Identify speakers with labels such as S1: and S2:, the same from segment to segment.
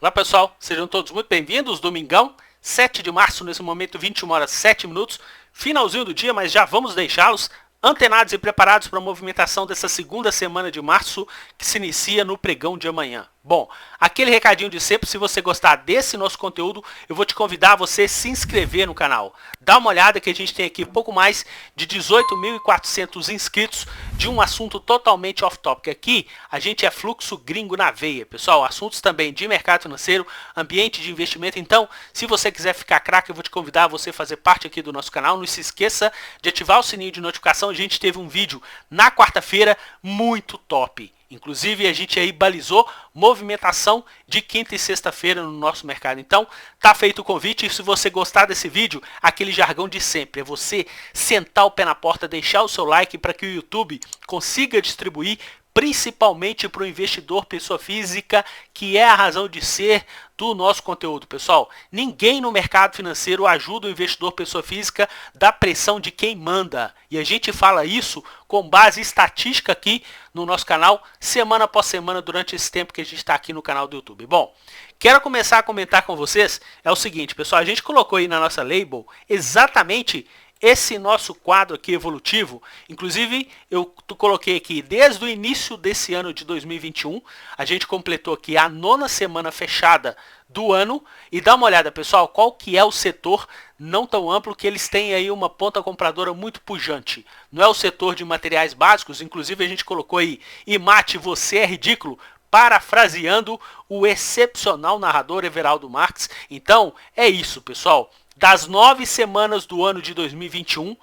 S1: Olá pessoal, sejam todos muito bem-vindos. Domingão, 7 de março, nesse momento 21 horas 7 minutos, finalzinho do dia, mas já vamos deixá-los antenados e preparados para a movimentação dessa segunda semana de março, que se inicia no pregão de amanhã. Bom, aquele recadinho de sempre, se você gostar desse nosso conteúdo, eu vou te convidar a você se inscrever no canal. Dá uma olhada que a gente tem aqui pouco mais de 18.400 inscritos de um assunto totalmente off-topic. Aqui a gente é fluxo gringo na veia, pessoal. Assuntos também de mercado financeiro, ambiente de investimento. Então, se você quiser ficar craque, eu vou te convidar a você fazer parte aqui do nosso canal. Não se esqueça de ativar o sininho de notificação. A gente teve um vídeo na quarta-feira muito top. Inclusive, a gente aí balizou movimentação de quinta e sexta-feira no nosso mercado. Então, tá feito o convite. E se você gostar desse vídeo, aquele jargão de sempre, é você sentar o pé na porta, deixar o seu like para que o YouTube consiga distribuir, principalmente para o investidor pessoa física, que é a razão de ser do nosso conteúdo, pessoal. Ninguém no mercado financeiro ajuda o investidor pessoa física da pressão de quem manda. E a gente fala isso com base estatística aqui no nosso canal, semana após semana, durante esse tempo que a gente está aqui no canal do YouTube. Bom, quero começar a comentar com vocês, é o seguinte, pessoal, a gente colocou aí na nossa label exatamente esse nosso quadro aqui evolutivo. Inclusive, eu coloquei aqui desde o início desse ano de 2021, a gente completou aqui a 9ª semana fechada do ano, e dá uma olhada, pessoal, qual que é o setor não tão amplo que eles têm aí uma ponta compradora muito pujante. Não é o setor de materiais básicos, inclusive a gente colocou aí, e mate, você é ridículo, parafraseando o excepcional narrador Everaldo Marques. Então, é isso, pessoal. Das 9 semanas do ano de 2021,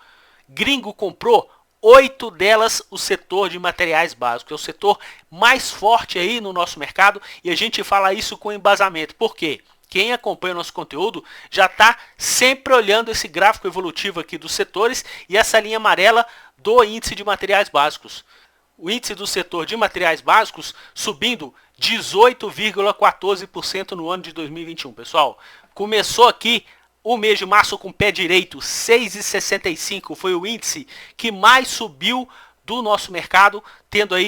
S1: gringo comprou 8 delas o setor de materiais básicos. É o setor mais forte aí no nosso mercado e a gente fala isso com embasamento. Por quê? Quem acompanha o nosso conteúdo já está sempre olhando esse gráfico evolutivo aqui dos setores e essa linha amarela do índice de materiais básicos. O índice do setor de materiais básicos subindo 18,14% no ano de 2021, pessoal. Começou aqui o mês de março com pé direito, 6,65 foi o índice que mais subiu do nosso mercado,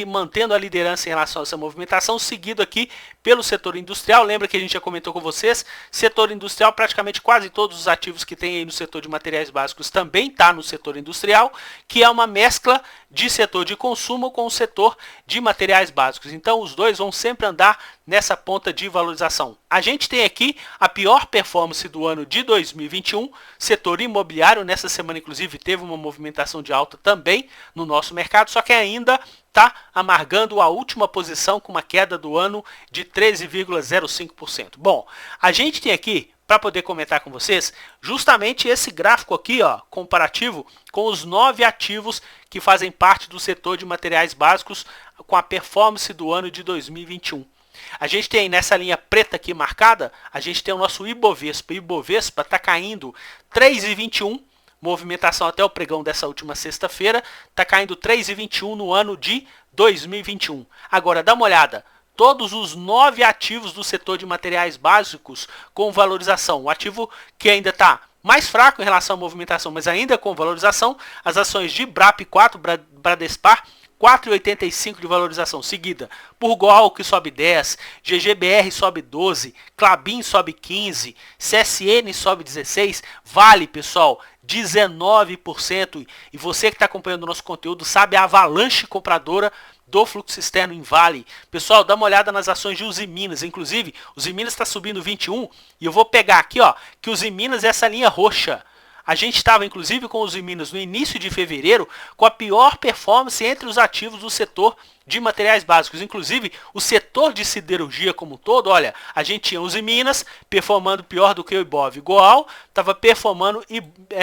S1: mantendo a liderança em relação a essa movimentação, seguido aqui pelo setor industrial. Lembra que a gente já comentou com vocês, setor industrial, praticamente quase todos os ativos que tem aí no setor de materiais básicos também está no setor industrial, que é uma mescla de setor de consumo com o setor de materiais básicos. Então os dois vão sempre andar nessa ponta de valorização. A gente tem aqui a pior performance do ano de 2021, setor imobiliário. Nessa semana inclusive teve uma movimentação de alta também no nosso mercado, só que ainda está amargando a última posição com uma queda do ano de 13,05%. Bom, a gente tem aqui, para poder comentar com vocês, justamente esse gráfico aqui, ó, comparativo com os 9 ativos que fazem parte do setor de materiais básicos com a performance do ano de 2021. A gente tem nessa linha preta aqui marcada, a gente tem o nosso Ibovespa. O Ibovespa está caindo 3,21%. Movimentação até o pregão dessa última sexta-feira, está caindo 3,21 no ano de 2021. Agora, dá uma olhada, todos os 9 ativos do setor de materiais básicos com valorização. O ativo que ainda está mais fraco em relação à movimentação, mas ainda com valorização, as ações de BRAP4, Bradespar, 4,85 de valorização, seguida por Gol, que sobe 10, GGBR sobe 12, Klabin sobe 15, CSN sobe 16, Vale, pessoal, 19%. E você que está acompanhando o nosso conteúdo sabe a avalanche compradora do fluxo externo em Vale. Pessoal, dá uma olhada nas ações de Usiminas. Inclusive, Usiminas está subindo 21 e eu vou pegar aqui, ó, que Usiminas é essa linha roxa. A gente estava, inclusive, com os Usiminas no início de fevereiro com a pior performance entre os ativos do setor de materiais básicos. Inclusive, o setor de siderurgia como um todo, olha, a gente tinha Usiminas performando pior do que o Ibov. Goal estava performando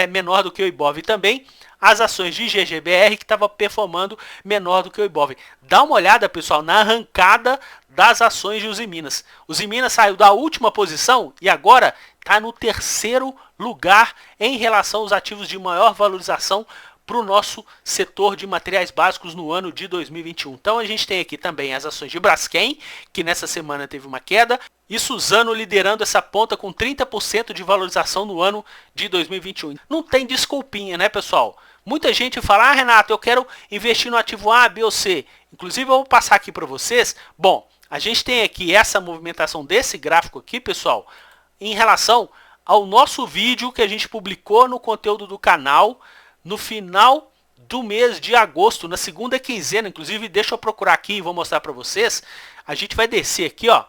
S1: menor do que o Ibov também. As ações de GGBR que estavam performando menor do que o Ibov. Dá uma olhada, pessoal, na arrancada das ações de Usiminas. Usiminas saiu da última posição e agora está no 3º lugar em relação aos ativos de maior valorização para o nosso setor de materiais básicos no ano de 2021. Então a gente tem aqui também as ações de Braskem, que nessa semana teve uma queda, e Suzano liderando essa ponta com 30% de valorização no ano de 2021. Não tem desculpinha, né, pessoal? Muita gente fala, Renato, eu quero investir no ativo A, B ou C. Inclusive eu vou passar aqui para vocês. Bom, a gente tem aqui essa movimentação desse gráfico aqui, pessoal, em relação ao nosso vídeo que a gente publicou no conteúdo do canal no final do mês de agosto, na segunda quinzena. Inclusive, deixa eu procurar aqui e vou mostrar para vocês. A gente vai descer aqui, ó,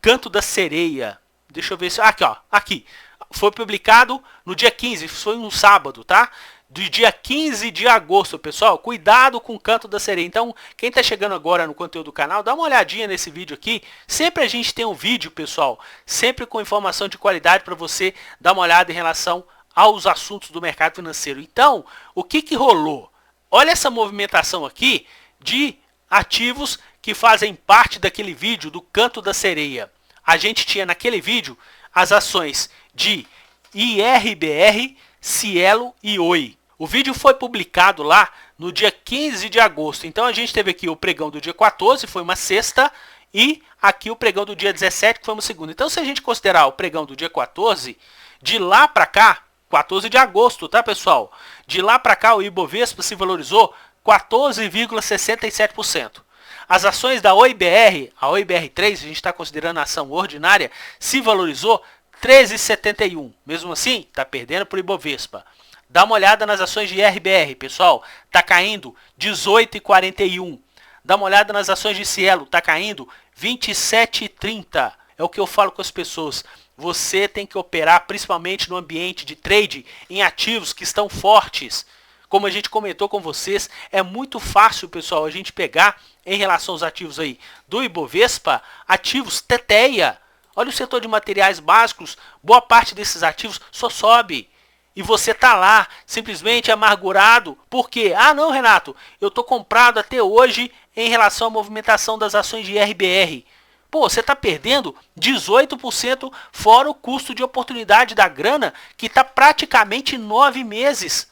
S1: Canto da Sereia. Deixa eu ver se... Aqui, ó, aqui. Foi publicado no dia 15, foi um sábado, tá? Do dia 15 de agosto, pessoal. Cuidado com o Canto da Sereia. Então, quem está chegando agora no conteúdo do canal, dá uma olhadinha nesse vídeo aqui. Sempre a gente tem um vídeo, pessoal, sempre com informação de qualidade para você dar uma olhada em relação aos assuntos do mercado financeiro. Então, o que rolou? Olha essa movimentação aqui de ativos que fazem parte daquele vídeo do Canto da Sereia. A gente tinha naquele vídeo as ações de IRBR, Cielo e Oi. O vídeo foi publicado lá no dia 15 de agosto. Então a gente teve aqui o pregão do dia 14, foi uma sexta, e aqui o pregão do dia 17, que foi uma segunda. Então se a gente considerar o pregão do dia 14, de lá para cá, 14 de agosto, tá, pessoal? De lá para cá o Ibovespa se valorizou 14,67%. As ações da OIBR, a OIBR3, a gente está considerando a ação ordinária, se valorizou 13,71. Mesmo assim, está perdendo para o Ibovespa. Dá uma olhada nas ações de IRBR, pessoal. Está caindo 18,41. Dá uma olhada nas ações de Cielo. Está caindo 27,30. É o que eu falo com as pessoas. Você tem que operar principalmente no ambiente de trade em ativos que estão fortes. Como a gente comentou com vocês, é muito fácil, pessoal, a gente pegar em relação aos ativos aí do Ibovespa, ativos teteia. Olha o setor de materiais básicos, boa parte desses ativos só sobe. E você tá lá, simplesmente amargurado. Por quê? Ah, não, Renato, eu tô comprado até hoje em relação à movimentação das ações de IRBR. Pô, você está perdendo 18% fora o custo de oportunidade da grana, que está praticamente 9 meses.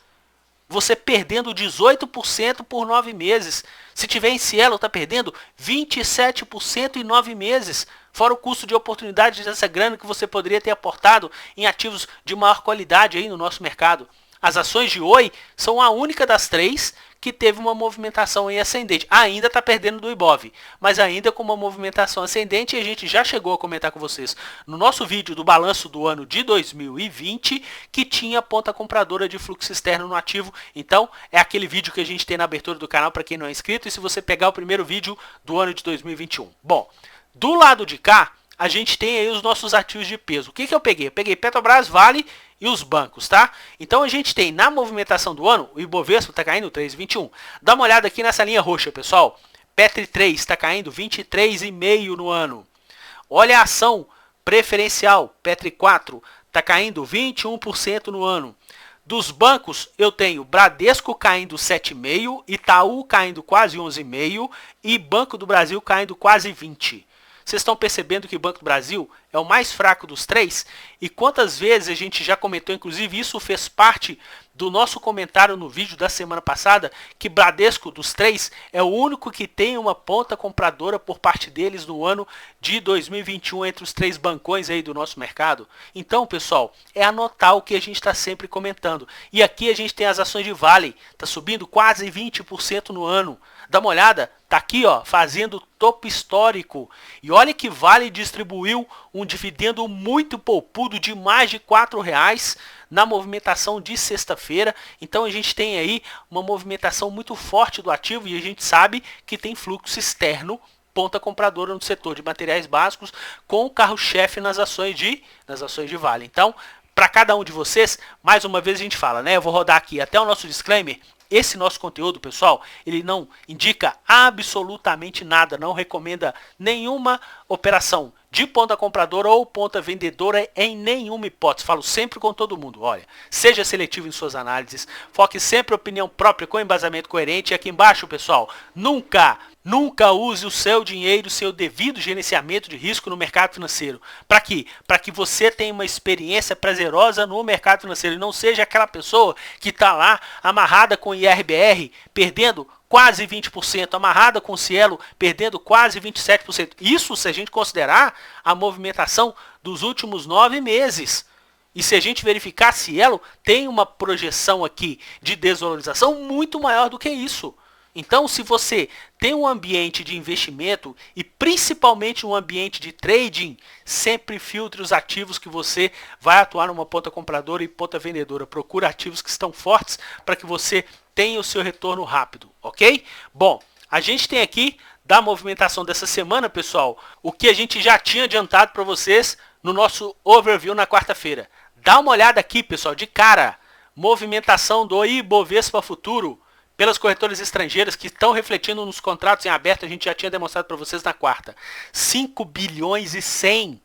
S1: Você perdendo 18% por 9 meses. Se tiver em Cielo, está perdendo 27% em 9 meses. Fora o custo de oportunidade dessa grana que você poderia ter aportado em ativos de maior qualidade aí no nosso mercado. As ações de Oi são a única das três que teve uma movimentação em ascendente. Ainda está perdendo do Ibov, mas ainda com uma movimentação ascendente. E a gente já chegou a comentar com vocês no nosso vídeo do balanço do ano de 2020 que tinha ponta compradora de fluxo externo no ativo. Então é aquele vídeo que a gente tem na abertura do canal para quem não é inscrito, e se você pegar o primeiro vídeo do ano de 2021. Bom, do lado de cá a gente tem aí os nossos ativos de peso. O que eu peguei? Eu peguei Petrobras, Vale e os bancos, tá? Então a gente tem na movimentação do ano, o Ibovespa está caindo 3,21. Dá uma olhada aqui nessa linha roxa, pessoal. Petri 3 está caindo 23,5 no ano. Olha a ação preferencial, Petri 4 está caindo 21% no ano. Dos bancos, eu tenho Bradesco caindo 7,5, Itaú caindo quase 11,5 e Banco do Brasil caindo quase 20%. Vocês estão percebendo que o Banco do Brasil é o mais fraco dos três? E quantas vezes a gente já comentou, inclusive isso fez parte do nosso comentário no vídeo da semana passada, que Bradesco dos três é o único que tem uma ponta compradora por parte deles no ano de 2021 entre os três bancões aí do nosso mercado. Então, pessoal, é anotar o que a gente está sempre comentando. E aqui a gente tem as ações de Vale, está subindo quase 20% no ano. Dá uma olhada, tá aqui, ó, fazendo topo histórico. E olha que Vale distribuiu um dividendo muito poupudo de mais de R$4 na movimentação de sexta-feira. Então a gente tem aí uma movimentação muito forte do ativo e a gente sabe que tem fluxo externo, ponta compradora no setor de materiais básicos, com o carro-chefe nas ações de Vale. Então, para cada um de vocês, mais uma vez a gente fala, né? Eu vou rodar aqui até o nosso disclaimer. Esse nosso conteúdo, pessoal, ele não indica absolutamente nada, não recomenda nenhuma operação de ponta compradora ou ponta vendedora em nenhuma hipótese. Falo sempre com todo mundo, olha, seja seletivo em suas análises, foque sempre em opinião própria com embasamento coerente. E aqui embaixo, pessoal, nunca use o seu dinheiro sem o devido gerenciamento de risco no mercado financeiro. Para quê? Para que você tenha uma experiência prazerosa no mercado financeiro e não seja aquela pessoa que está lá amarrada com IRBR, perdendo quase 20%, amarrada com Cielo, perdendo quase 27%. Isso se a gente considerar a movimentação dos últimos 9 meses. E se a gente verificar, Cielo tem uma projeção aqui de desvalorização muito maior do que isso. Então, se você tem um ambiente de investimento e principalmente um ambiente de trading, sempre filtre os ativos que você vai atuar numa ponta compradora e ponta vendedora. Procure ativos que estão fortes para que você tenha o seu retorno rápido, ok? Bom, a gente tem aqui da movimentação dessa semana, pessoal, o que a gente já tinha adiantado para vocês no nosso overview na quarta-feira. Dá uma olhada aqui, pessoal, de cara. Movimentação do Ibovespa Futuro pelas corretoras estrangeiras que estão refletindo nos contratos em aberto, a gente já tinha demonstrado para vocês na quarta. 5 bilhões e 100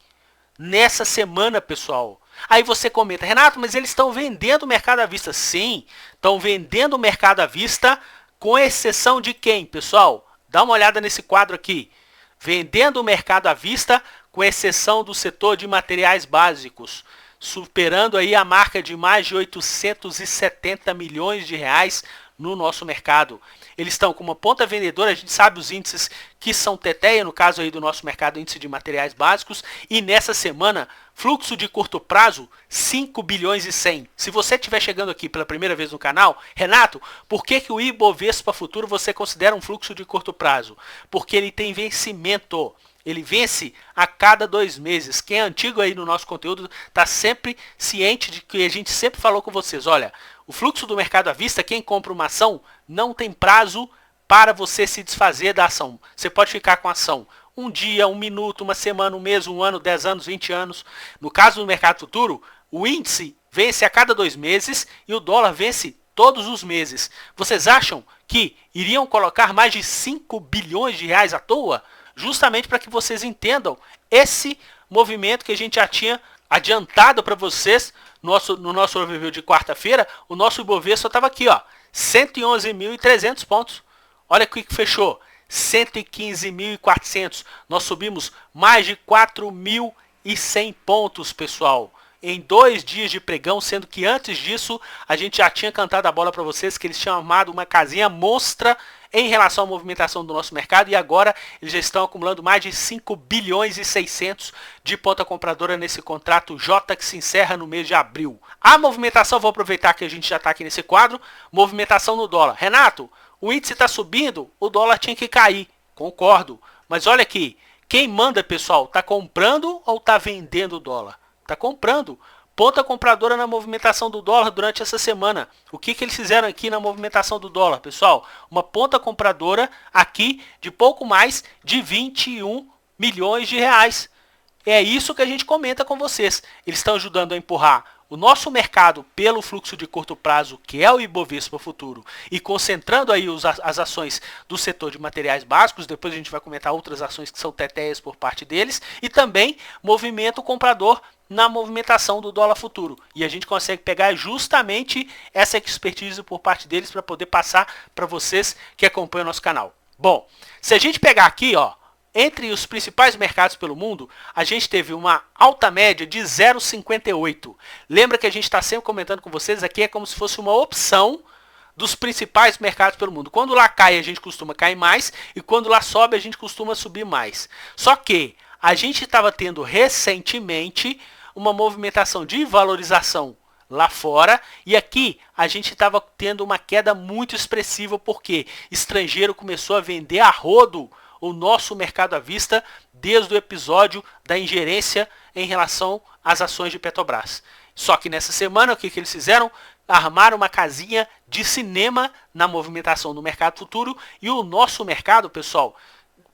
S1: nessa semana, pessoal. Aí você comenta, Renato, mas eles estão vendendo o mercado à vista. Sim, estão vendendo o mercado à vista, com exceção de quem, pessoal? Dá uma olhada nesse quadro aqui. Vendendo o mercado à vista, com exceção do setor de materiais básicos, superando aí a marca de mais de 870 milhões de reais no nosso mercado. Eles estão com uma ponta vendedora, a gente sabe os índices que são teteia, no caso aí do nosso mercado, índice de materiais básicos, e nessa semana, fluxo de curto prazo, 5 bilhões e 100. Se você estiver chegando aqui pela primeira vez no canal, Renato, por que o Ibovespa Futuro você considera um fluxo de curto prazo? Porque ele tem vencimento. Ele vence a cada 2 meses. Quem é antigo aí no nosso conteúdo está sempre ciente de que a gente sempre falou com vocês. Olha, o fluxo do mercado à vista, quem compra uma ação, não tem prazo para você se desfazer da ação. Você pode ficar com a ação um dia, 1 minuto, 1 semana, 1 mês, 1 ano, 10 anos, 20 anos. No caso do mercado futuro, o índice vence a cada 2 meses e o dólar vence todos os meses. Vocês acham que iriam colocar mais de 5 bilhões de reais à toa? Justamente para que vocês entendam esse movimento que a gente já tinha adiantado para vocês no nosso overview de quarta-feira. O nosso Ibovespa estava aqui, ó, 111.300 pontos. Olha o que fechou, 115.400. Nós subimos mais de 4.100 pontos, pessoal, em 2 dias de pregão, sendo que antes disso a gente já tinha cantado a bola para vocês que eles tinham armado uma casinha monstra em relação à movimentação do nosso mercado, e agora eles já estão acumulando mais de 5 bilhões e 600 de ponta compradora nesse contrato J que se encerra no mês de abril. A movimentação, vou aproveitar que a gente já está aqui nesse quadro, movimentação no dólar. Renato, o índice está subindo, o dólar tinha que cair. Concordo, mas olha aqui, quem manda, pessoal, está comprando ou está vendendo o dólar? Está comprando. Ponta compradora na movimentação do dólar durante essa semana. O que eles fizeram aqui na movimentação do dólar, pessoal? Uma ponta compradora aqui de pouco mais de 21 milhões de reais. É isso que a gente comenta com vocês. Eles estão ajudando a empurrar o nosso mercado pelo fluxo de curto prazo, que é o Ibovespa Futuro, e concentrando aí as ações do setor de materiais básicos. Depois a gente vai comentar outras ações que são teteias por parte deles, e também movimento comprador na movimentação do dólar futuro. E a gente consegue pegar justamente essa expertise por parte deles para poder passar para vocês que acompanham o nosso canal. Bom, se a gente pegar aqui, ó, entre os principais mercados pelo mundo, a gente teve uma alta média de 0,58. Lembra que a gente está sempre comentando com vocês, aqui é como se fosse uma opção dos principais mercados pelo mundo. Quando lá cai, a gente costuma cair mais, e quando lá sobe, a gente costuma subir mais. Só que a gente estava tendo recentemente uma movimentação de valorização lá fora, e aqui a gente estava tendo uma queda muito expressiva, porque estrangeiro começou a vender a rodo o nosso mercado à vista desde o episódio da ingerência em relação às ações de Petrobras. Só que nessa semana, o que eles fizeram? Armaram uma casinha de cinema na movimentação do mercado futuro, e o nosso mercado, pessoal,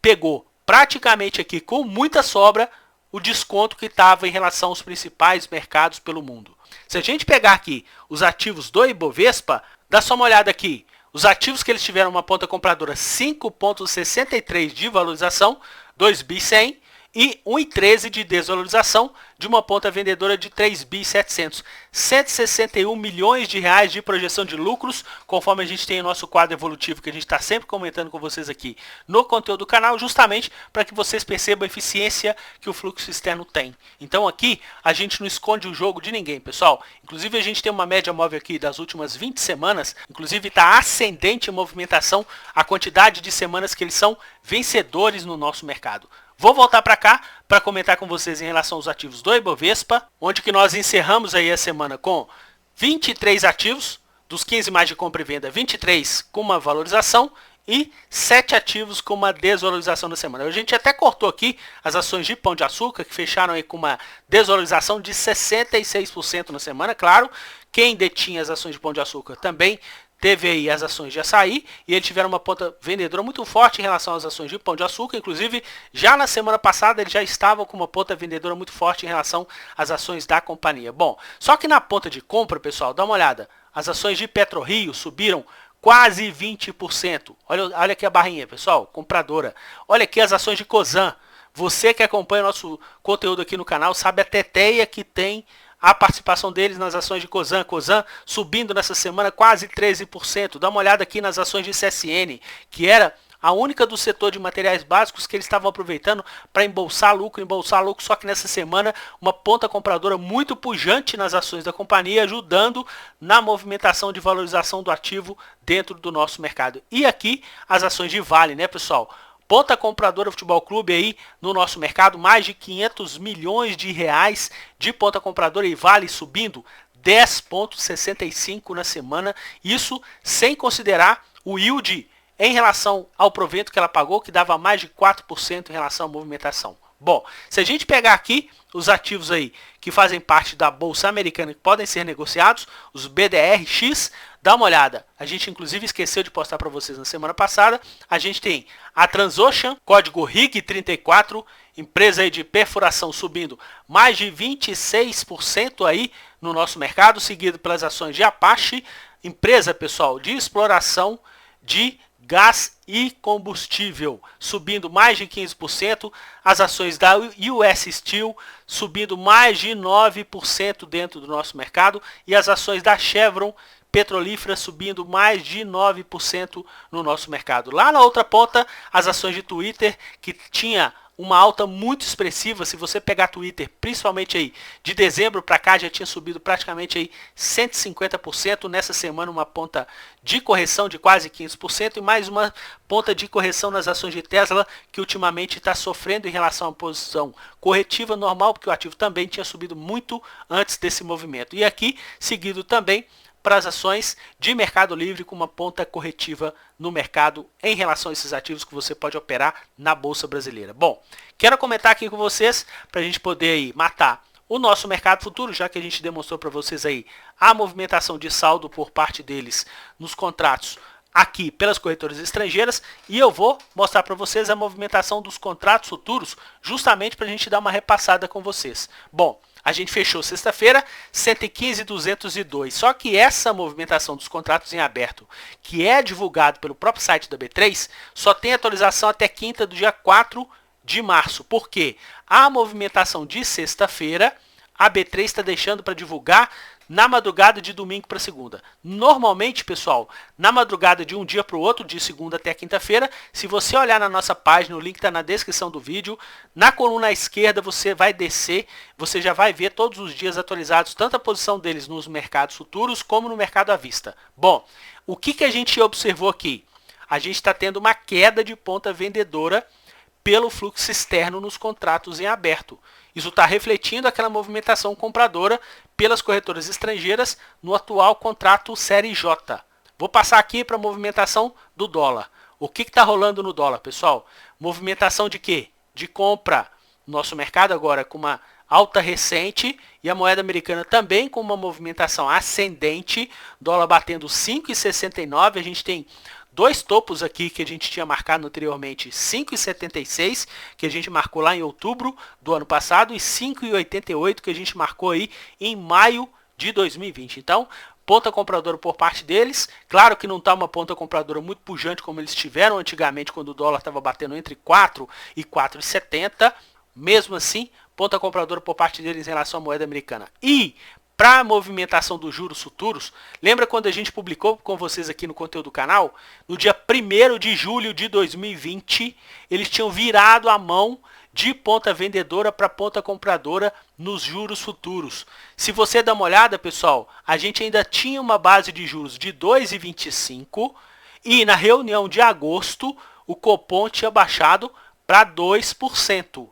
S1: pegou praticamente aqui com muita sobra o desconto que estava em relação aos principais mercados pelo mundo. Se a gente pegar aqui os ativos do Ibovespa, dá só uma olhada aqui. Os ativos que eles tiveram uma ponta compradora 5,63 de valorização, 2 bi 100, e 1,13 de desvalorização de uma ponta vendedora de 3 bi 700. 161 milhões de reais de projeção de lucros, conforme a gente tem o nosso quadro evolutivo, que a gente está sempre comentando com vocês aqui no conteúdo do canal, justamente para que vocês percebam a eficiência que o fluxo externo tem. Então aqui a gente não esconde o jogo de ninguém, pessoal. Inclusive a gente tem uma média móvel aqui das últimas 20 semanas, inclusive está ascendente a movimentação, a quantidade de semanas que eles são vencedores no nosso mercado. Vou voltar para cá para comentar com vocês em relação aos ativos do Ibovespa, onde que nós encerramos aí a semana com 23 ativos, dos 15 mais de compra e venda, 23 com uma valorização e 7 ativos com uma desvalorização da semana. A gente até cortou aqui as ações de Pão de Açúcar, que fecharam aí com uma desvalorização de 66% na semana. Claro, quem detinha as ações de Pão de Açúcar também teve aí as ações de Açaí, e eles tiveram uma ponta vendedora muito forte em relação às ações de Pão de Açúcar. Inclusive, já na semana passada eles já estavam com uma ponta vendedora muito forte em relação às ações da companhia. Bom, só que na ponta de compra, pessoal, dá uma olhada. As ações de PetroRio subiram quase 20%. Olha aqui a barrinha, pessoal, compradora. Olha aqui as ações de Cosan. Você que acompanha o nosso conteúdo aqui no canal sabe a teteia que tem a participação deles nas ações de Cosan. Cosan subindo nessa semana quase 13%. Dá uma olhada aqui nas ações de CSN, que era a única do setor de materiais básicos que eles estavam aproveitando para embolsar lucro, só que nessa semana uma ponta compradora muito pujante nas ações da companhia, ajudando na movimentação de valorização do ativo dentro do nosso mercado. E aqui as ações de Vale, né, pessoal? Ponta compradora Futebol Clube aí no nosso mercado, mais de 500 milhões de reais de ponta compradora, e Vale subindo 10,65 na semana. Isso sem considerar o yield em relação ao provento que ela pagou, que dava mais de 4% em relação à movimentação. Bom, se a gente pegar aqui os ativos aí que fazem parte da Bolsa Americana que podem ser negociados, os BDRX, dá uma olhada. A gente inclusive esqueceu de postar para vocês na semana passada. A gente tem a Transocean, código RIG34, empresa aí de perfuração subindo mais de 26% aí no nosso mercado, seguido pelas ações de Apache, empresa, pessoal, de exploração de gás e combustível, subindo mais de 15%, as ações da US Steel subindo mais de 9% dentro do nosso mercado, e as ações da Chevron petrolífera subindo mais de 9% no nosso mercado. Lá na outra ponta, as ações de Twitter, que tinha uma alta muito expressiva. Se você pegar Twitter, principalmente aí de dezembro para cá, já tinha subido praticamente aí 150%. Nessa semana uma ponta de correção de quase 15% e mais uma ponta de correção nas ações de Tesla, que ultimamente está sofrendo em relação à posição corretiva normal, porque o ativo também tinha subido muito antes desse movimento. E aqui, seguido também para as ações de Mercado Livre, com uma ponta corretiva no mercado em relação a esses ativos que você pode operar na Bolsa Brasileira. Bom, quero comentar aqui com vocês para a gente poder aí matar o nosso mercado futuro, já que a gente demonstrou para vocês aí a movimentação de saldo por parte deles nos contratos aqui pelas corretoras estrangeiras, e eu vou mostrar para vocês a movimentação dos contratos futuros, justamente para a gente dar uma repassada com vocês. Bom, a gente fechou sexta-feira 115.202, só que essa movimentação dos contratos em aberto, que é divulgado pelo próprio site da B3, só tem atualização até quinta do dia 4 de março. Por quê? A movimentação de sexta-feira, a B3 está deixando para divulgar na madrugada de domingo para segunda. Normalmente, pessoal, na madrugada de um dia para o outro, de segunda até quinta-feira, se você olhar na nossa página, o link está na descrição do vídeo, na coluna à esquerda você vai descer, você já vai ver todos os dias atualizados, tanto a posição deles nos mercados futuros como no mercado à vista. Bom, o que a gente observou aqui? A gente está tendo uma queda de ponta vendedora pelo fluxo externo nos contratos em aberto. Isso está refletindo aquela movimentação compradora pelas corretoras estrangeiras no atual contrato Série J. Vou passar aqui para a movimentação do dólar. O que está rolando no dólar, pessoal? Movimentação de quê? De compra. Nosso mercado agora com uma alta recente e a moeda americana também com uma movimentação ascendente. Dólar batendo 5,69. A gente tem dois topos aqui que a gente tinha marcado anteriormente, 5,76, que a gente marcou lá em outubro do ano passado, e 5,88 que a gente marcou aí em maio de 2020. Então, ponta compradora por parte deles. Claro que não está uma ponta compradora muito pujante como eles tiveram antigamente, quando o dólar estava batendo entre 4 e 4,70. Mesmo assim, ponta compradora por parte deles em relação à moeda americana. E para a movimentação dos juros futuros, lembra quando a gente publicou com vocês aqui no conteúdo do canal? No dia 1º de julho de 2020, eles tinham virado a mão de ponta vendedora para ponta compradora nos juros futuros. Se você dá uma olhada, pessoal, a gente ainda tinha uma base de juros de 2,25 e na reunião de agosto o Copom tinha baixado para 2%.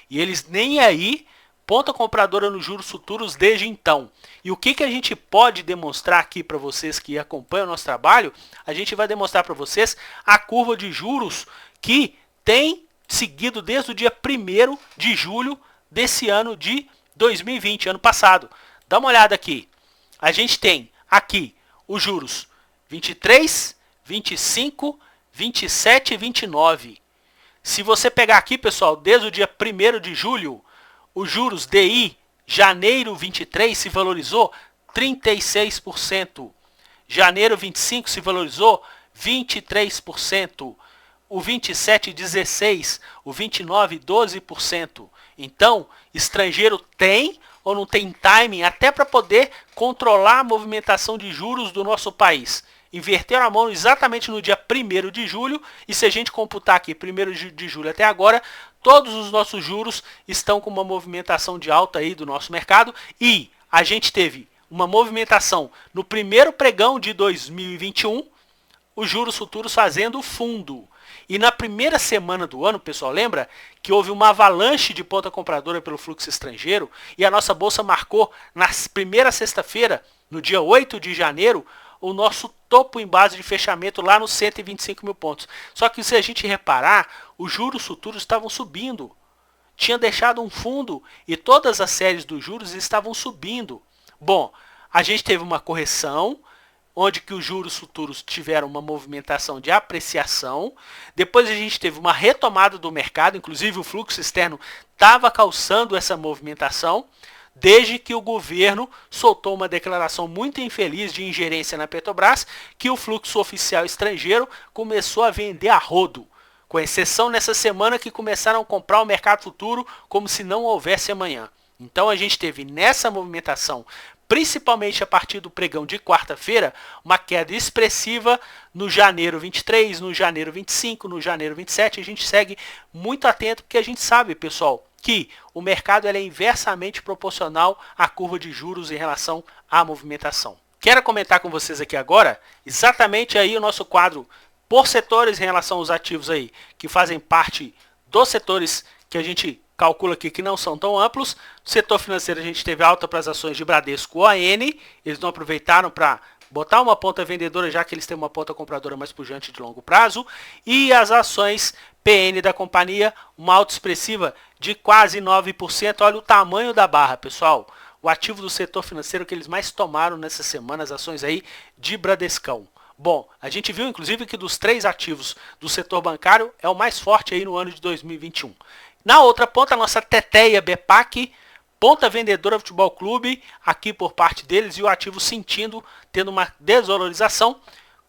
S1: E eles nem aí ponta compradora nos juros futuros desde então. E o que a gente pode demonstrar aqui para vocês que acompanham o nosso trabalho? A gente vai demonstrar para vocês a curva de juros que tem seguido desde o dia 1º de julho desse ano de 2020, ano passado. Dá uma olhada aqui. A gente tem aqui os juros 23, 25, 27 e 29. Se você pegar aqui, pessoal, desde o dia 1º de julho, os juros DI janeiro 23 se valorizou 36%. Janeiro 25 se valorizou 23%. O 27, 16%. O 29, 12%. Então, estrangeiro tem ou não tem timing até para poder controlar a movimentação de juros do nosso país. Inverteram a mão exatamente no dia 1º de julho, e se a gente computar aqui 1º de julho até agora, todos os nossos juros estão com uma movimentação de alta aí do nosso mercado, e a gente teve uma movimentação no primeiro pregão de 2021, os juros futuros fazendo fundo. E na primeira semana do ano, pessoal, lembra que houve uma avalanche de ponta compradora pelo fluxo estrangeiro, e a nossa bolsa marcou na primeira sexta-feira, no dia 8 de janeiro, o nosso topo em base de fechamento lá nos 125 mil pontos. Só que se a gente reparar, os juros futuros estavam subindo. Tinha deixado um fundo e todas as séries dos juros estavam subindo. Bom, a gente teve uma correção, onde que os juros futuros tiveram uma movimentação de apreciação. Depois a gente teve uma retomada do mercado, inclusive o fluxo externo estava calçando essa movimentação, desde que o governo soltou uma declaração muito infeliz de ingerência na Petrobras, que o fluxo oficial estrangeiro começou a vender a rodo, com exceção nessa semana que começaram a comprar o mercado futuro como se não houvesse amanhã. Então a gente teve nessa movimentação, principalmente a partir do pregão de quarta-feira, uma queda expressiva no janeiro 23, no janeiro 25, no janeiro 27. A gente segue muito atento porque a gente sabe, pessoal, que o mercado é inversamente proporcional à curva de juros em relação à movimentação. Quero comentar com vocês aqui agora exatamente aí o nosso quadro por setores em relação aos ativos aí que fazem parte dos setores que a gente calcula aqui que não são tão amplos. No setor financeiro a gente teve alta para as ações de Bradesco ON, eles não aproveitaram para botar uma ponta vendedora, já que eles têm uma ponta compradora mais pujante de longo prazo. E as ações PN da companhia, uma alta expressiva de quase 9%. Olha o tamanho da barra, pessoal. O ativo do setor financeiro que eles mais tomaram nessa semana, as ações aí de Bradescão. Bom, a gente viu inclusive que dos 3 ativos do setor bancário é o mais forte aí no ano de 2021. Na outra ponta, a nossa teteia BPAC, ponta vendedora Futebol Clube, aqui por parte deles, e o ativo sentindo, tendo uma desvalorização,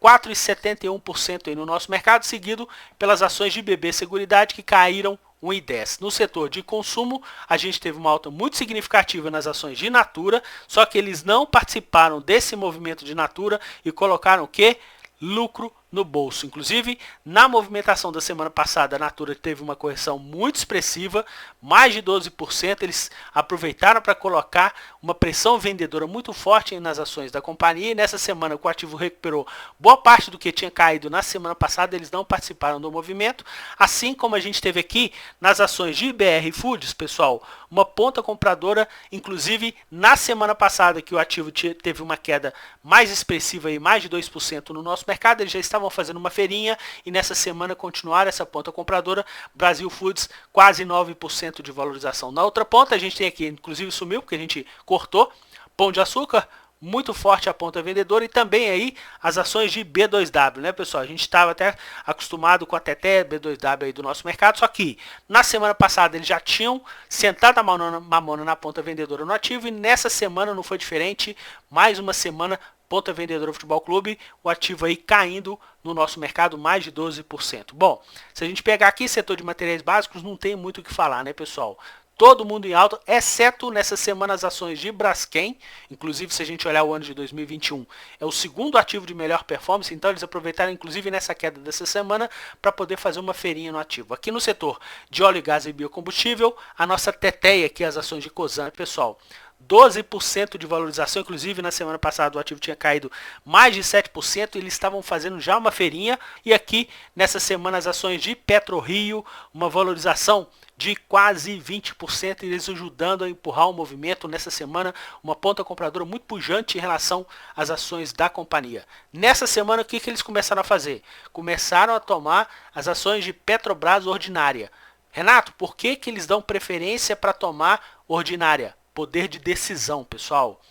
S1: 4,71% aí no nosso mercado, seguido pelas ações de BB Seguridade, que caíram 1,10%. No setor de consumo, a gente teve uma alta muito significativa nas ações de Natura, só que eles não participaram desse movimento de Natura e colocaram o quê? Lucro no bolso. Inclusive, na movimentação da semana passada, a Natura teve uma correção muito expressiva, mais de 12%. Eles aproveitaram para colocar uma pressão vendedora muito forte nas ações da companhia. E nessa semana, que o ativo recuperou boa parte do que tinha caído na semana passada, eles não participaram do movimento. Assim como a gente teve aqui nas ações de BR Foods, pessoal, uma ponta compradora, inclusive na semana passada, que o ativo teve uma queda mais expressiva, aí, mais de 2% no nosso mercado, eles já estavam fazendo uma feirinha e nessa semana continuaram essa ponta compradora. Brasil Foods quase 9% de valorização. Na outra ponta a gente tem aqui, inclusive sumiu porque a gente cortou, Pão de Açúcar, muito forte a ponta vendedora, e também aí as ações de B2W, né, pessoal? A gente estava até acostumado com a TT B2W aí do nosso mercado, só que na semana passada eles já tinham sentado a mamona na ponta vendedora no ativo, e nessa semana não foi diferente. Mais uma semana ponta vendedora Futebol Clube, o ativo aí caindo no nosso mercado mais de 12%. Bom, se a gente pegar aqui setor de materiais básicos, não tem muito o que falar, né, pessoal? Todo mundo em alta, exceto nessa semana as ações de Braskem. Inclusive, se a gente olhar o ano de 2021, é o segundo ativo de melhor performance, então eles aproveitaram inclusive nessa queda dessa semana para poder fazer uma feirinha no ativo. Aqui no setor de óleo, gás e biocombustível, a nossa teteia aqui, as ações de Cosan, pessoal, 12% de valorização, inclusive na semana passada o ativo tinha caído mais de 7%, eles estavam fazendo já uma feirinha. E aqui nessa semana as ações de PetroRio, uma valorização de quase 20%, eles ajudando a empurrar o movimento nessa semana, uma ponta compradora muito pujante em relação às ações da companhia. Nessa semana, o que eles começaram a fazer? Começaram a tomar as ações de Petrobras ordinária. Renato, por que eles dão preferência para tomar ordinária? Poder de decisão, pessoal.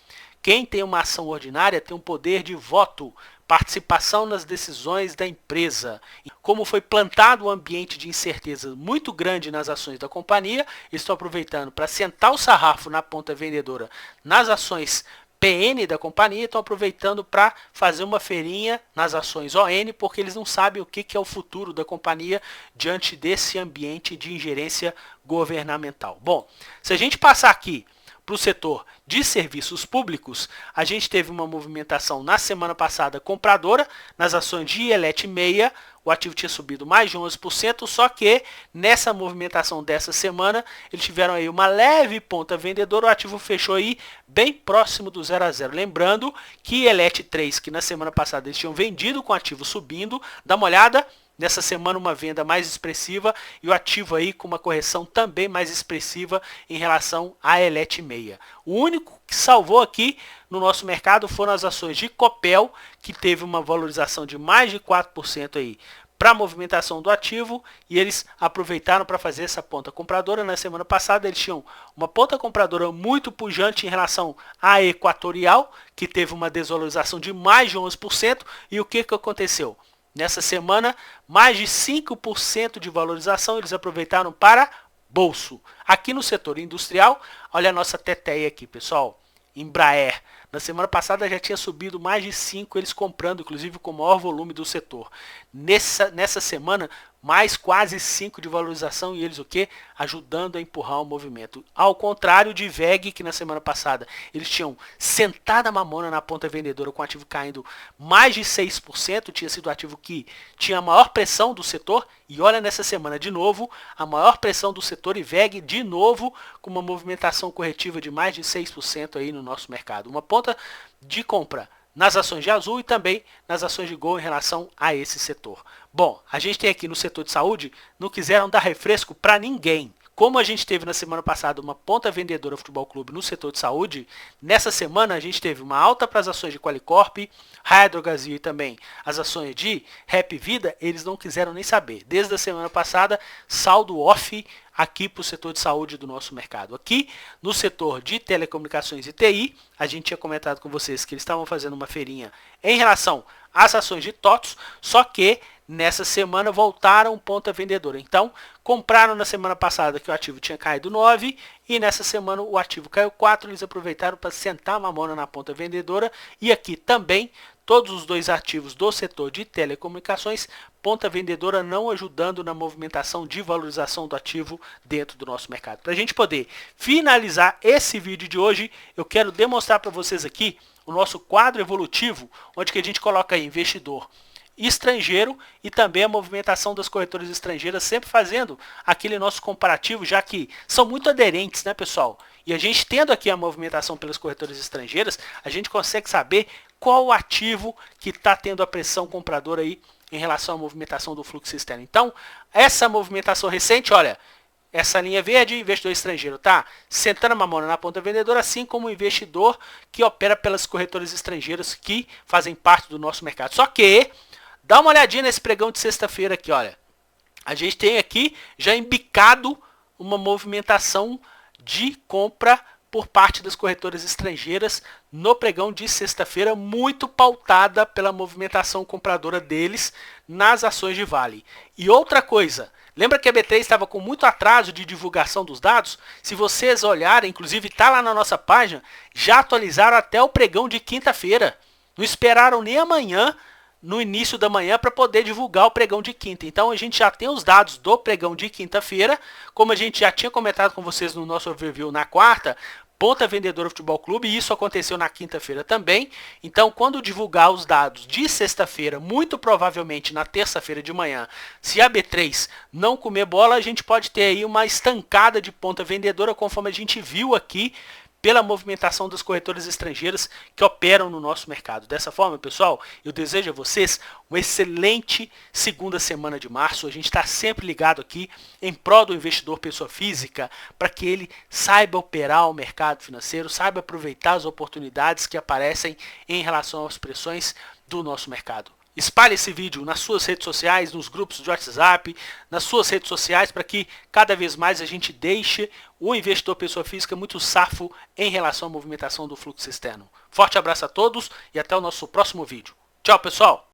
S1: Quem tem uma ação ordinária tem um poder de voto, participação nas decisões da empresa. Como foi plantado um ambiente de incerteza muito grande nas ações da companhia, eles estão aproveitando para sentar o sarrafo na ponta vendedora nas ações PN da companhia, estão aproveitando para fazer uma feirinha nas ações ON, porque eles não sabem o que é o futuro da companhia diante desse ambiente de ingerência governamental. Bom, se a gente passar aqui para o setor de serviços públicos, a gente teve uma movimentação na semana passada compradora nas ações de Elet Meia. O ativo tinha subido mais de 11%, só que nessa movimentação dessa semana, eles tiveram aí uma leve ponta vendedora, o ativo fechou aí bem próximo do 0 a 0. Lembrando que Elet 3, que na semana passada eles tinham vendido com o ativo subindo, dá uma olhada. Nessa semana uma venda mais expressiva e o ativo aí com uma correção também mais expressiva em relação à Elet Meia. O único que salvou aqui no nosso mercado foram as ações de Copel, que teve uma valorização de mais de 4% aí para a movimentação do ativo, e eles aproveitaram para fazer essa ponta compradora. Na semana passada eles tinham uma ponta compradora muito pujante em relação à Equatorial, que teve uma desvalorização de mais de 11%, e o que aconteceu? Nessa semana, mais de 5% de valorização eles aproveitaram para bolso. Aqui no setor industrial, olha a nossa teteia aqui, pessoal. Embraer. Na semana passada já tinha subido mais de 5%, eles comprando, inclusive com o maior volume do setor. Nessa semana, mais quase 5% de valorização e eles o quê? Ajudando a empurrar o movimento. Ao contrário de VEG, que na semana passada eles tinham sentado a mamona na ponta vendedora com o ativo caindo mais de 6%, tinha sido o ativo que tinha a maior pressão do setor, e olha nessa semana de novo, a maior pressão do setor e VEG de novo com uma movimentação corretiva de mais de 6% aí no nosso mercado. Uma ponta de compra nas ações de Azul e também nas ações de Gol em relação a esse setor. Bom, a gente tem aqui no setor de saúde, não quiseram dar refresco para ninguém. Como a gente teve na semana passada uma ponta vendedora Futebol Clube no setor de saúde, nessa semana a gente teve uma alta para as ações de Qualicorp, Hydrogazil e também as ações de Rap Vida, eles não quiseram nem saber. Desde a semana passada, saldo off aqui para o setor de saúde do nosso mercado. Aqui no setor de telecomunicações e TI, a gente tinha comentado com vocês que eles estavam fazendo uma feirinha em relação às ações de TOTS, só que nessa semana voltaram ponta vendedora. Então, compraram na semana passada que o ativo tinha caído 9 e nessa semana o ativo caiu 4. Eles aproveitaram para sentar a mamona na ponta vendedora e aqui também todos os dois ativos do setor de telecomunicações, ponta vendedora não ajudando na movimentação de valorização do ativo dentro do nosso mercado. Para a gente poder finalizar esse vídeo de hoje, eu quero demonstrar para vocês aqui o nosso quadro evolutivo, onde que a gente coloca aí investidor estrangeiro e também a movimentação das corretoras estrangeiras, sempre fazendo aquele nosso comparativo, já que são muito aderentes, né, pessoal? E a gente tendo aqui a movimentação pelas corretoras estrangeiras, a gente consegue saber qual o ativo que está tendo a pressão compradora aí em relação à movimentação do fluxo externo. Então, essa movimentação recente, olha, essa linha verde, investidor estrangeiro, tá sentando a mamona na ponta vendedora, assim como o investidor que opera pelas corretoras estrangeiras que fazem parte do nosso mercado. Só que dá uma olhadinha nesse pregão de sexta-feira aqui, olha. A gente tem aqui já embicado uma movimentação de compra por parte das corretoras estrangeiras no pregão de sexta-feira, muito pautada pela movimentação compradora deles nas ações de Vale. E outra coisa, lembra que a B3 estava com muito atraso de divulgação dos dados? Se vocês olharem, inclusive está lá na nossa página, já atualizaram até o pregão de quinta-feira. Não esperaram nem amanhã, no início da manhã, para poder divulgar o pregão de quinta. Então a gente já tem os dados do pregão de quinta-feira, como a gente já tinha comentado com vocês no nosso overview na quarta, ponta vendedora Futebol Clube, e isso aconteceu na quinta-feira também. Então, quando divulgar os dados de sexta-feira, muito provavelmente na terça-feira de manhã, se a B3 não comer bola, a gente pode ter aí uma estancada de ponta vendedora, conforme a gente viu aqui pela movimentação das corretoras estrangeiras que operam no nosso mercado. Dessa forma, pessoal, eu desejo a vocês uma excelente segunda semana de março. A gente está sempre ligado aqui em prol do investidor pessoa física para que ele saiba operar o mercado financeiro, saiba aproveitar as oportunidades que aparecem em relação às pressões do nosso mercado. Espalhe esse vídeo nas suas redes sociais, nos grupos de WhatsApp, nas suas redes sociais, para que cada vez mais a gente deixe o investidor pessoa física muito safo em relação à movimentação do fluxo externo. Forte abraço a todos e até o nosso próximo vídeo. Tchau, pessoal!